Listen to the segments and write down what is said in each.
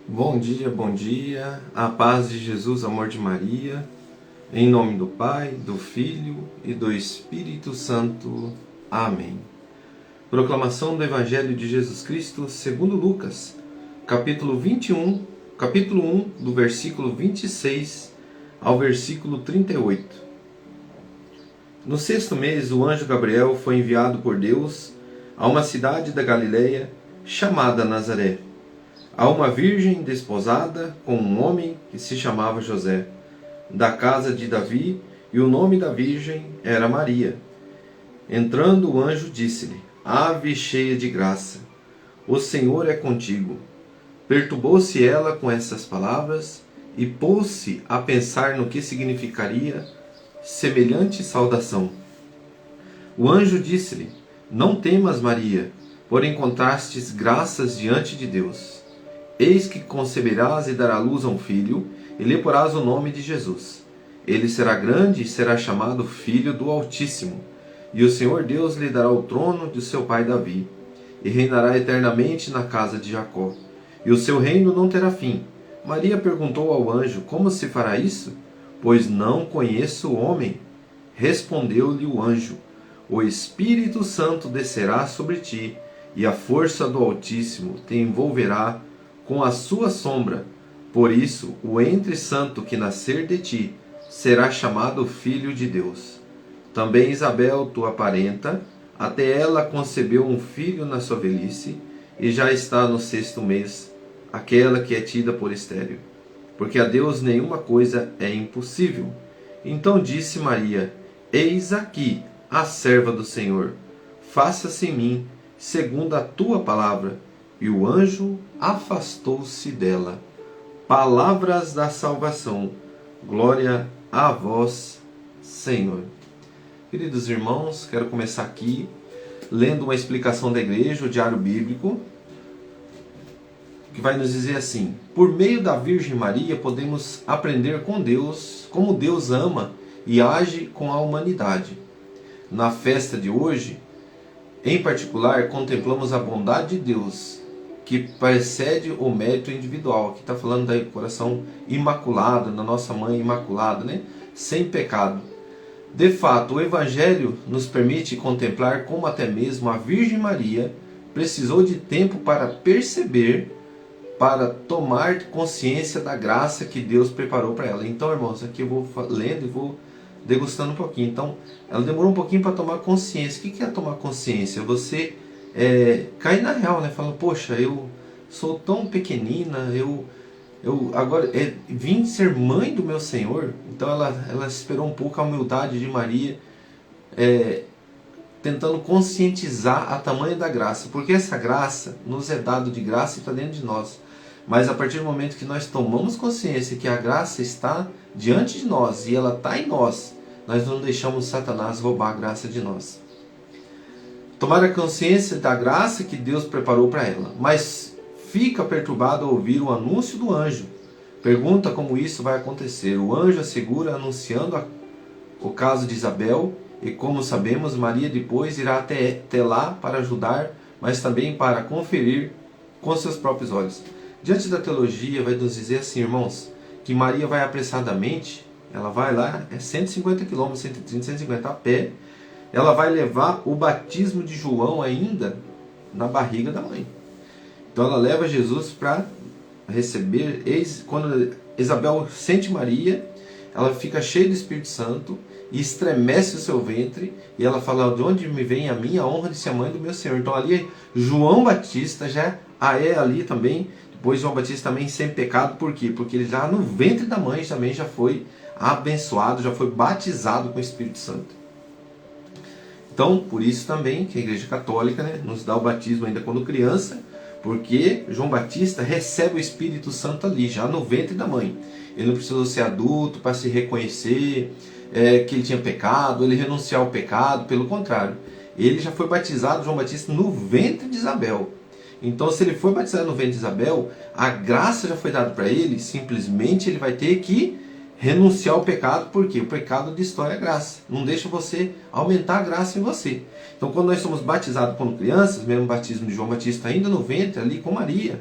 Bom dia, a paz de Jesus, amor de Maria, em nome do Pai, do Filho e do Espírito Santo. Amém. Proclamação do Evangelho de Jesus Cristo segundo Lucas, capítulo 1, do versículo 26 ao versículo 38. No sexto mês, o anjo Gabriel foi enviado por Deus a uma cidade da Galileia chamada Nazaré, a uma virgem desposada com um homem que se chamava José, da casa de Davi, e o nome da virgem era Maria. Entrando o anjo disse-lhe: Ave cheia de graça, o Senhor é contigo. Perturbou-se ela com essas palavras e pôs-se a pensar no que significaria semelhante saudação. O anjo disse-lhe: Não temas, Maria, por encontrastes graças diante de Deus. Eis que conceberás e darás à luz a um filho, e lhe porás o nome de Jesus. Ele será grande e será chamado Filho do Altíssimo. E o Senhor Deus lhe dará o trono de seu pai Davi, e reinará eternamente na casa de Jacó. E o seu reino não terá fim. Maria perguntou ao anjo: Como se fará isso? Pois não conheço o homem. Respondeu-lhe o anjo: O Espírito Santo descerá sobre ti, e a força do Altíssimo te envolverá com a sua sombra. Por isso, o entre santo que nascer de ti será chamado Filho de Deus. Também Isabel, tua parenta, até ela concebeu um filho na sua velhice, e já está no sexto mês, aquela que é tida por estéril. Porque a Deus nenhuma coisa é impossível. Então disse Maria: Eis aqui a serva do Senhor. Faça-se em mim segundo a tua palavra. E o anjo afastou-se dela. Palavras da salvação. Glória a vós, Senhor. Queridos irmãos, quero começar aqui lendo uma explicação da igreja, o Diário Bíblico, que vai nos dizer assim: por meio da Virgem Maria podemos aprender com Deus, como Deus ama e age com a humanidade. Na festa de hoje, em particular, contemplamos a bondade de Deus, que precede o mérito individual. Aqui está falando do coração imaculado, da nossa mãe imaculada, né? Sem pecado. De fato, o Evangelho nos permite contemplar como até mesmo a Virgem Maria precisou de tempo para perceber, para tomar consciência da graça que Deus preparou para ela. Então, irmãos, aqui eu vou lendo e vou degustando um pouquinho. Então, ela demorou um pouquinho para tomar consciência. O que é tomar consciência? Você cair na real, né? Fala: poxa, eu sou tão pequenina, eu agora vim ser mãe do meu Senhor. Então ela esperou um pouco a humildade de Maria, tentando conscientizar a tamanho da graça, porque essa graça nos é dado de graça e está dentro de nós. Mas a partir do momento que nós tomamos consciência que a graça está diante de nós e ela está em nós, nós não deixamos Satanás roubar a graça de nós. Tomar a consciência da graça que Deus preparou para ela, mas fica perturbado ao ouvir o anúncio do anjo. Pergunta como isso vai acontecer. O anjo assegura, anunciando o caso de Isabel, e como sabemos, Maria depois irá até lá para ajudar, mas também para conferir com seus próprios olhos. Diante da teologia, vai nos dizer assim, irmãos, que Maria vai apressadamente, ela vai lá, 150 km, 130, 150 a pé. Ela vai levar o batismo de João ainda na barriga da mãe. Então ela leva Jesus para receber. Quando Isabel sente Maria, ela fica cheia do Espírito Santo e estremece o seu ventre. E ela fala: de onde me vem a minha honra de ser a mãe do meu Senhor? Então ali João Batista já é ali também. Depois João Batista também sem pecado. Por quê? Porque ele já no ventre da mãe também já foi abençoado, já foi batizado com o Espírito Santo. Então, por isso também que a Igreja Católica, né, nos dá o batismo ainda quando criança, porque João Batista recebe o Espírito Santo ali, já no ventre da mãe. Ele não precisou ser adulto para se reconhecer que ele tinha pecado, ele renunciar ao pecado, pelo contrário. Ele já foi batizado, João Batista, no ventre de Isabel. Então, se ele foi batizado no ventre de Isabel, a graça já foi dada para ele, simplesmente ele vai ter que renunciar ao pecado, porque o pecado destrói a graça, não deixa você aumentar a graça em você. Então, quando nós somos batizados quando crianças, mesmo batismo de João Batista ainda no ventre, ali com Maria,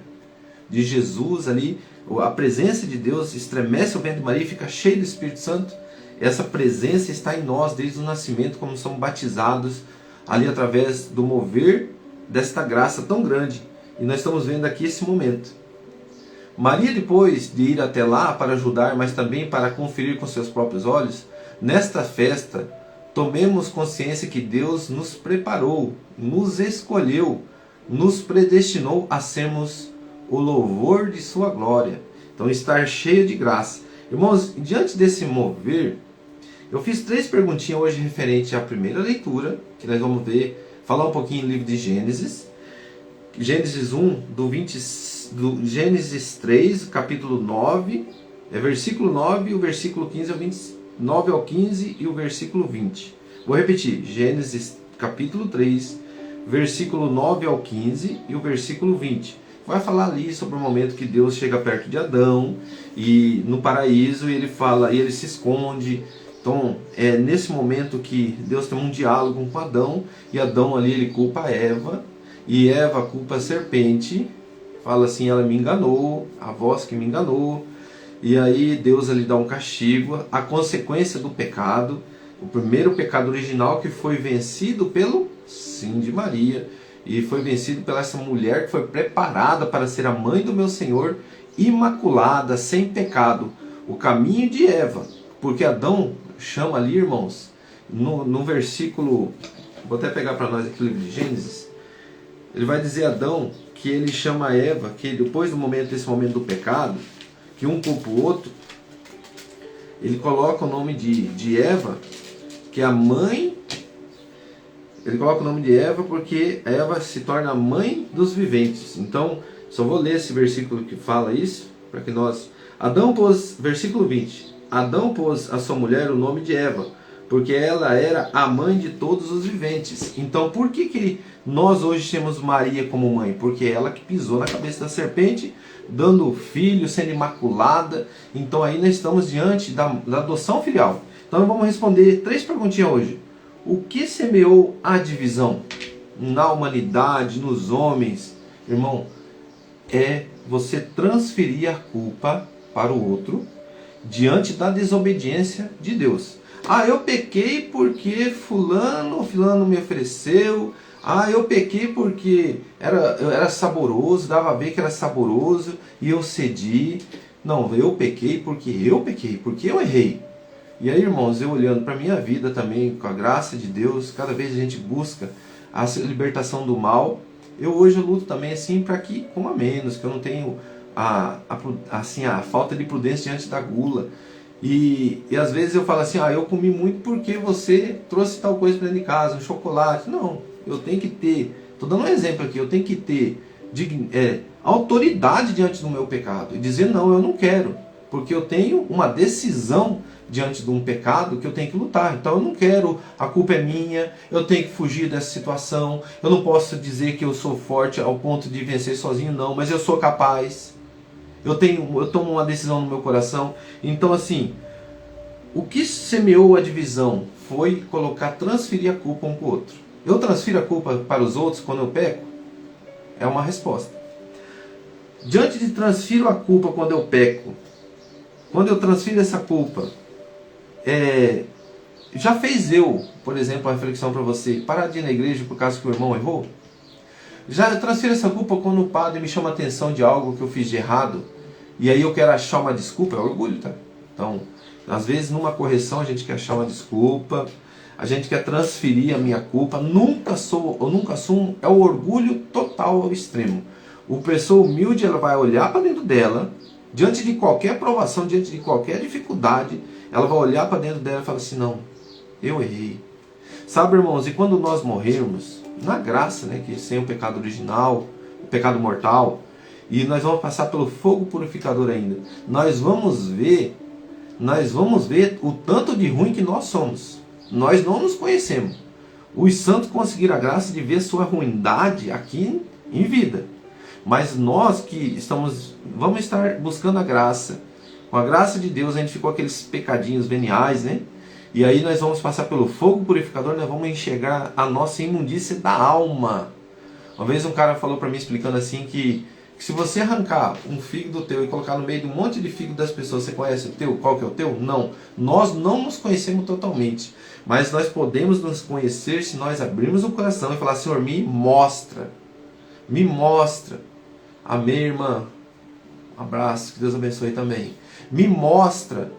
de Jesus ali, a presença de Deus estremece o ventre de Maria e fica cheio do Espírito Santo. Essa presença está em nós desde o nascimento, como somos batizados ali através do mover desta graça tão grande. E nós estamos vendo aqui esse momento. Maria, depois de ir até lá para ajudar, mas também para conferir com seus próprios olhos, nesta festa, tomemos consciência que Deus nos preparou, nos escolheu, nos predestinou a sermos o louvor de sua glória. Então, estar cheio de graça. Irmãos, diante desse mover, eu fiz 3 perguntinhas hoje referente à primeira leitura, que nós vamos ver, falar um pouquinho do livro de Gênesis. Gênesis 1, do Gênesis 3, capítulo 9, versículo 9, o versículo 15 ao 9 ao 15 e o versículo 20. Vou repetir, Gênesis capítulo 3, versículo 9 ao 15 e o versículo 20. Vai falar ali sobre o momento que Deus chega perto de Adão e no paraíso ele fala, e ele se esconde. Então é nesse momento que Deus tem um diálogo com Adão, e Adão ali ele culpa Eva, e Eva culpa a serpente, fala assim, ela me enganou, a voz que me enganou. E aí Deus ali dá um castigo, a consequência do pecado, o primeiro pecado original que foi vencido pelo sim de Maria, e foi vencido pela essa mulher que foi preparada para ser a mãe do meu Senhor, imaculada, sem pecado, o caminho de Eva, porque Adão chama ali, irmãos, no versículo, vou até pegar para nós aqui o livro de Gênesis, ele vai dizer a Adão que ele chama Eva, que depois desse momento do pecado, que um culpa o outro, ele coloca o nome de Eva, que é a mãe, ele coloca o nome de Eva porque Eva se torna a mãe dos viventes. Então, só vou ler esse versículo que fala isso, para que nós... Adão pôs, versículo 20, Adão pôs a sua mulher o nome de Eva, porque ela era a mãe de todos os viventes. Então, por que nós hoje temos Maria como mãe? Porque ela que pisou na cabeça da serpente, dando filho, sendo imaculada. Então aí nós estamos diante da adoção filial. Então vamos responder 3 perguntinhas hoje. O que semeou a divisão na humanidade, nos homens? Irmão, é você transferir a culpa para o outro diante da desobediência de Deus. Ah, eu pequei porque fulano me ofereceu. Ah, eu pequei porque era saboroso, dava a ver que era saboroso e eu cedi. Não, eu pequei porque eu errei. E aí, irmãos, eu olhando para a minha vida também, com a graça de Deus, cada vez a gente busca a libertação do mal. Hoje eu luto também assim para que coma menos, que eu não tenho a falta de prudência diante da gula. E às vezes eu falo assim, eu comi muito porque você trouxe tal coisa para dentro de casa, um chocolate. Não, eu tenho que ter, estou dando um exemplo aqui, eu tenho que ter autoridade diante do meu pecado e dizer não, eu não quero, porque eu tenho uma decisão diante de um pecado que eu tenho que lutar. Então eu não quero, a culpa é minha, eu tenho que fugir dessa situação, eu não posso dizer que eu sou forte ao ponto de vencer sozinho, não, mas eu sou capaz. Eu tomo uma decisão no meu coração. Então assim, o que semeou a divisão foi transferir a culpa um para o outro. Eu transfiro a culpa para os outros quando eu peco? É uma resposta. Diante de transfiro a culpa quando eu peco, quando eu transfiro essa culpa, já fez por exemplo, a reflexão para você, parar de ir na igreja por causa que o irmão errou? Já transfiro essa culpa quando o padre me chama a atenção de algo que eu fiz de errado, e aí eu quero achar uma desculpa? É orgulho, tá? Então, às vezes numa correção a gente quer achar uma desculpa, a gente quer transferir a minha culpa, nunca assumo, é o orgulho total ao extremo. A pessoa humilde, ela vai olhar para dentro dela, diante de qualquer provação, diante de qualquer dificuldade, ela vai olhar para dentro dela e falar assim, não, eu errei. Sabe, irmãos, e quando nós morrermos, na graça, né, que sem o pecado original, o pecado mortal, e nós vamos passar pelo fogo purificador ainda, nós vamos ver o tanto de ruim que nós somos. Nós não nos conhecemos. Os santos conseguiram a graça de ver sua ruindade aqui em vida. Mas nós que vamos estar buscando a graça. Com a graça de Deus, a gente ficou aqueles pecadinhos veniais, né? E aí nós vamos passar pelo fogo purificador, nós vamos enxergar a nossa imundícia da alma. Uma vez um cara falou para mim explicando assim que que se você arrancar um fígado teu e colocar no meio de um monte de fígado das pessoas, você conhece o teu? Qual que é o teu? Não. Nós não nos conhecemos totalmente. Mas nós podemos nos conhecer se nós abrirmos o coração e falar: Senhor, me mostra. Me mostra. Amém, irmã? Um abraço, que Deus abençoe também. Me mostra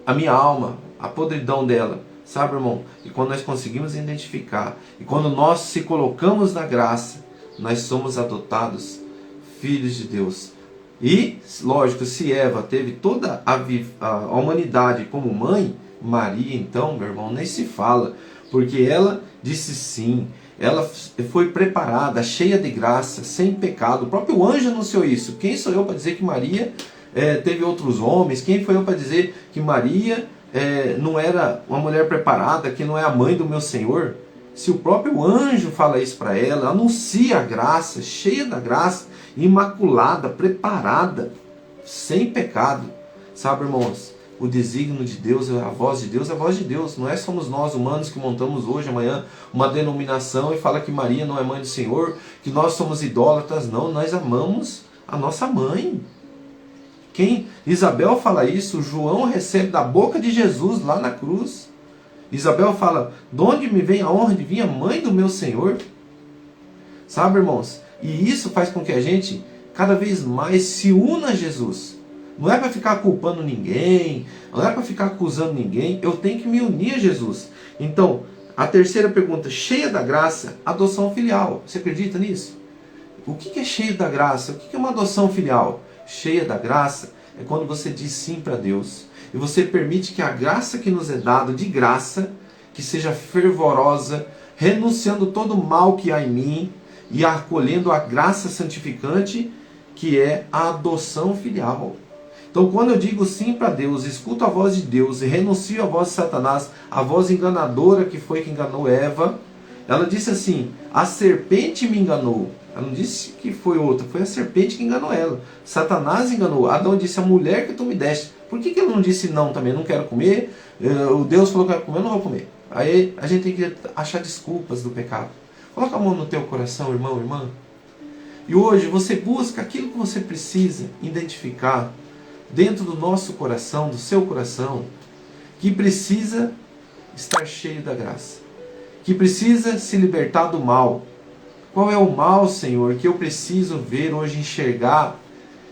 a minha alma, a podridão dela. Sabe, irmão? E quando nós conseguimos identificar, e quando nós se colocamos na graça, nós somos adotados filhos de Deus. E, lógico, se Eva teve toda a humanidade como mãe, Maria, então, meu irmão, nem se fala. Porque ela disse sim. Ela foi preparada, cheia de graça, sem pecado. O próprio anjo anunciou isso. Quem sou eu para dizer que Maria teve outros homens? Quem foi eu para dizer que Maria não era uma mulher preparada, que não é a mãe do meu Senhor? Se o próprio anjo fala isso para ela, anuncia a graça, cheia da graça, imaculada, preparada, sem pecado. Sabe, irmãos? O desígnio de Deus, a voz de Deus é a voz de Deus. Não somos nós humanos que montamos hoje, amanhã, uma denominação e fala que Maria não é mãe do Senhor, que nós somos idólatras. Não, nós amamos a nossa mãe. Quem Isabel fala isso, João recebe da boca de Jesus lá na cruz. Isabel fala: de onde me vem a honra de vir a mãe do meu Senhor? Sabe, irmãos? E isso faz com que a gente cada vez mais se una a Jesus. Não é para ficar culpando ninguém, não é para ficar acusando ninguém. Eu tenho que me unir a Jesus. Então, a terceira pergunta, cheia da graça, adoção filial. Você acredita nisso? O que é cheio da graça? O que é uma adoção filial? Cheia da graça é quando você diz sim para Deus. E você permite que a graça que nos é dada de graça, que seja fervorosa, renunciando todo o mal que há em mim e acolhendo a graça santificante, que é a adoção filial. Então, quando eu digo sim para Deus, escuto a voz de Deus e renuncio à voz de Satanás, a voz enganadora que foi que enganou Eva, ela disse assim: a serpente me enganou. Ela não disse que foi outra, foi a serpente que enganou ela. Satanás enganou. Adão disse: a mulher que tu me deste. Por que ele não disse não também? Não quero comer. O Deus falou que eu quero comer, eu não vou comer. Aí a gente tem que achar desculpas do pecado. Coloca a mão no teu coração, irmão, irmã. E hoje você busca aquilo que você precisa identificar dentro do nosso coração, do seu coração, que precisa estar cheio da graça, que precisa se libertar do mal. Qual é o mal, Senhor, que eu preciso ver hoje, enxergar,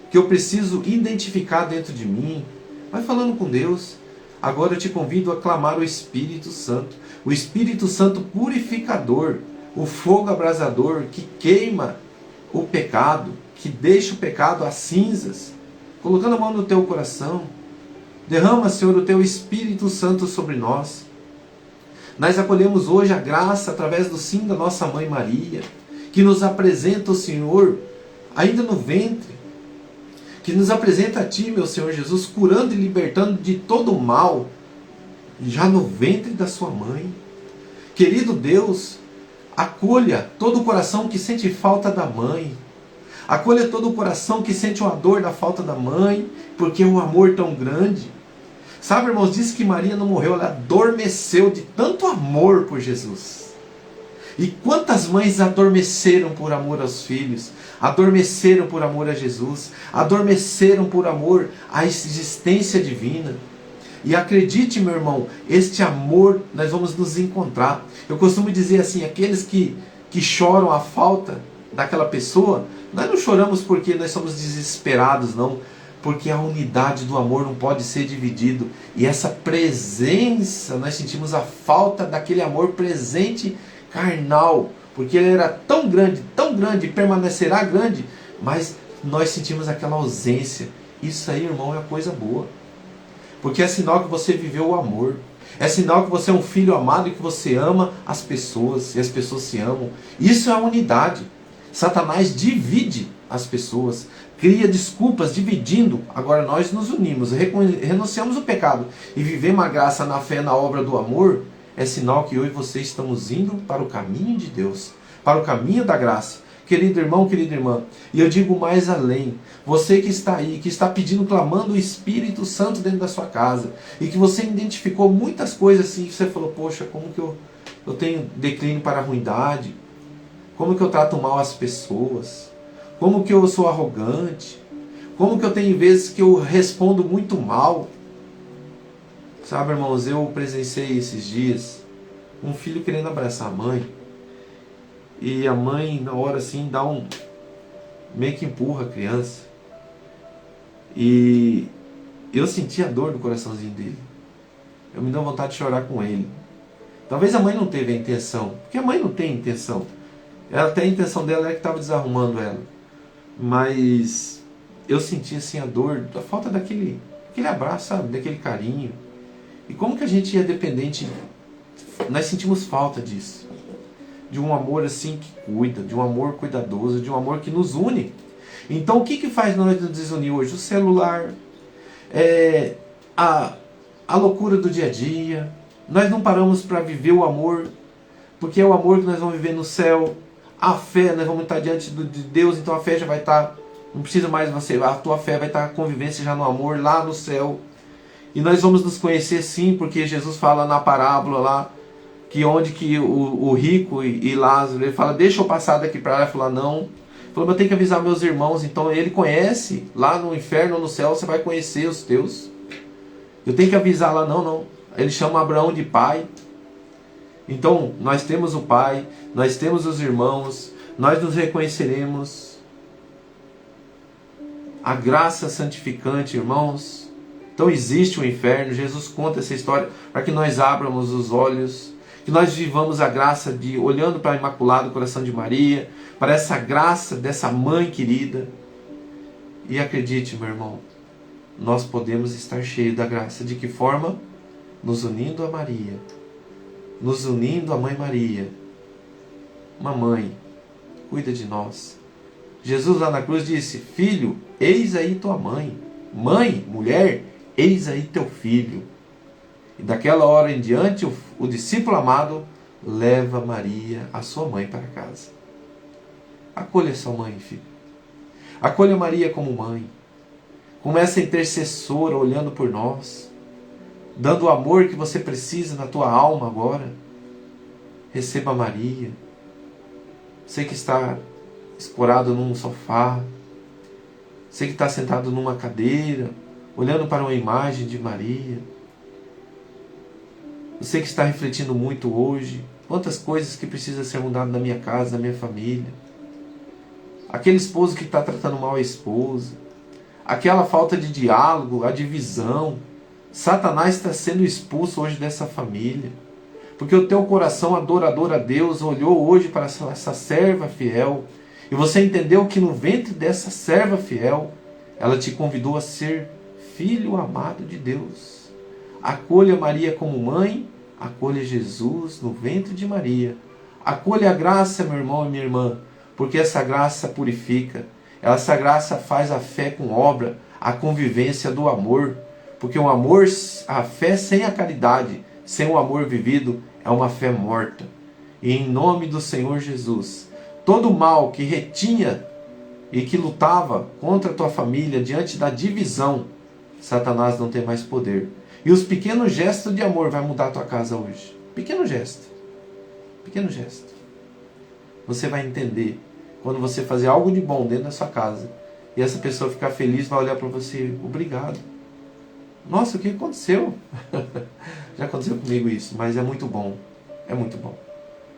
que eu preciso identificar dentro de mim? Vai falando com Deus. Agora eu te convido a clamar o Espírito Santo, o Espírito Santo purificador, o fogo abrasador que queima o pecado, que deixa o pecado às cinzas, colocando a mão no teu coração. Derrama, Senhor, o teu Espírito Santo sobre nós. Nós acolhemos hoje a graça através do sim da nossa mãe Maria, que nos apresenta o Senhor ainda no ventre, que nos apresenta a Ti, meu Senhor Jesus, curando e libertando de todo o mal, já no ventre da sua mãe. Querido Deus, acolha todo o coração que sente falta da mãe. Acolha todo o coração que sente uma dor da falta da mãe, porque é um amor tão grande. Sabe, irmãos, diz que Maria não morreu, ela adormeceu de tanto amor por Jesus. E quantas mães adormeceram por amor aos filhos, adormeceram por amor a Jesus, adormeceram por amor à existência divina. E acredite, meu irmão, este amor nós vamos nos encontrar. Eu costumo dizer assim, aqueles que choram a falta daquela pessoa, nós não choramos porque nós somos desesperados, não. Porque a unidade do amor não pode ser dividido. E essa presença, nós sentimos a falta daquele amor presente carnal. Porque ele era tão grande, e permanecerá grande, mas nós sentimos aquela ausência. Isso aí, irmão, é coisa boa. Porque é sinal que você viveu o amor. É sinal que você é um filho amado e que você ama as pessoas. E as pessoas se amam. Isso é a unidade. Satanás divide as pessoas, cria desculpas dividindo. Agora nós nos unimos, renunciamos o pecado e vivemos a graça na fé, na obra do amor. É sinal que eu e você estamos indo para o caminho de Deus, para o caminho da graça. Querido irmão, querida irmã, e eu digo mais além, você que está aí, que está pedindo, clamando o Espírito Santo dentro da sua casa, e que você identificou muitas coisas assim, que você falou: poxa, como que eu tenho declínio para a ruindade? Como que eu trato mal as pessoas? como que eu sou arrogante, como que eu tenho vezes que eu respondo muito mal. Sabe, irmãos, eu presenciei esses dias um filho querendo abraçar a mãe, e a mãe na hora assim dá meio que empurra a criança, e eu senti a dor do coraçãozinho dele. Eu me deu vontade de chorar com ele. Talvez a mãe não teve a intenção, porque a mãe não tem intenção. Ela até a intenção dela era que estava desarrumando ela. Mas eu senti assim a dor, a falta daquele abraço, sabe? Daquele carinho. E como que a gente é dependente, nós sentimos falta disso. De um amor assim que cuida, de um amor cuidadoso, de um amor que nos une. Então o que faz nós nos desunir hoje? O celular, a loucura do dia a dia. Nós não paramos para viver o amor, porque é o amor que nós vamos viver no céu. A fé, nós vamos estar diante de Deus, então a fé já vai estar, não precisa mais você, a tua fé vai estar a convivência já no amor, lá no céu. E nós vamos nos conhecer sim, porque Jesus fala na parábola lá, que onde que o rico e Lázaro, ele fala, deixa eu passar daqui para lá. Ele fala, não. Ele falou, eu tenho que avisar meus irmãos. Então ele conhece, lá no inferno ou no céu, você vai conhecer os teus. Eu tenho que avisar lá, não. Ele chama Abraão de pai. Então, nós temos o Pai, nós temos os irmãos, nós nos reconheceremos. A graça santificante, irmãos. Então existe o inferno, Jesus conta essa história para que nós abramos os olhos, que nós vivamos a graça de, olhando para o Imaculado Coração de Maria, para essa graça dessa mãe querida. E acredite, meu irmão, nós podemos estar cheios da graça. De que forma? Nos unindo a Maria, nos unindo à Mãe Maria. Uma mãe cuida de nós. Jesus lá na cruz disse, filho, eis aí tua mãe. Mãe, mulher, eis aí teu filho. E daquela hora em diante, o discípulo amado leva Maria, a sua mãe, para casa. Acolha sua mãe, filho. Acolha Maria como mãe, como essa intercessora olhando por nós, dando o amor que você precisa na tua alma agora. Receba Maria. Você que está escorado num sofá, você que está sentado numa cadeira, olhando para uma imagem de Maria, você que está refletindo muito hoje, quantas coisas que precisam ser mudadas na minha casa, na minha família, aquele esposo que está tratando mal a esposa, aquela falta de diálogo, a divisão. Satanás está sendo expulso hoje dessa família, porque o teu coração adorador a Deus olhou hoje para essa serva fiel, e você entendeu que no ventre dessa serva fiel, ela te convidou a ser filho amado de Deus. Acolha Maria como mãe, acolha Jesus no ventre de Maria. Acolha a graça, meu irmão e minha irmã, porque essa graça purifica, essa graça faz a fé com obra, a convivência do amor. Porque o amor, a fé sem a caridade, sem o amor vivido, é uma fé morta. E em nome do Senhor Jesus, todo mal que retinha e que lutava contra a tua família diante da divisão, Satanás não tem mais poder. E os pequenos gestos de amor vai mudar a tua casa hoje. Pequeno gesto. Pequeno gesto. Você vai entender quando você fazer algo de bom dentro da sua casa e essa pessoa ficar feliz, vai olhar para você, obrigado. Nossa, o que aconteceu? Já aconteceu comigo isso, mas é muito bom. É muito bom.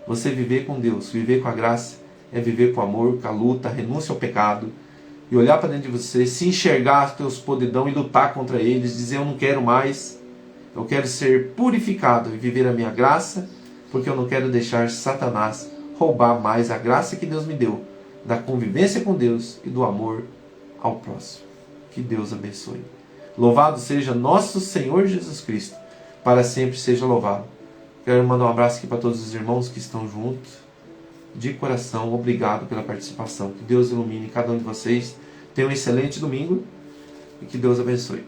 Você viver com Deus, viver com a graça, é viver com amor, com a luta, a renúncia ao pecado, e olhar para dentro de você, se enxergar os teus podridão e lutar contra eles, dizer eu não quero mais, eu quero ser purificado e viver a minha graça, porque eu não quero deixar Satanás roubar mais a graça que Deus me deu, da convivência com Deus e do amor ao próximo. Que Deus abençoe. Louvado seja nosso Senhor Jesus Cristo, para sempre seja louvado. Quero mandar um abraço aqui para todos os irmãos que estão juntos, de coração, obrigado pela participação. Que Deus ilumine cada um de vocês. Tenha um excelente domingo e que Deus abençoe.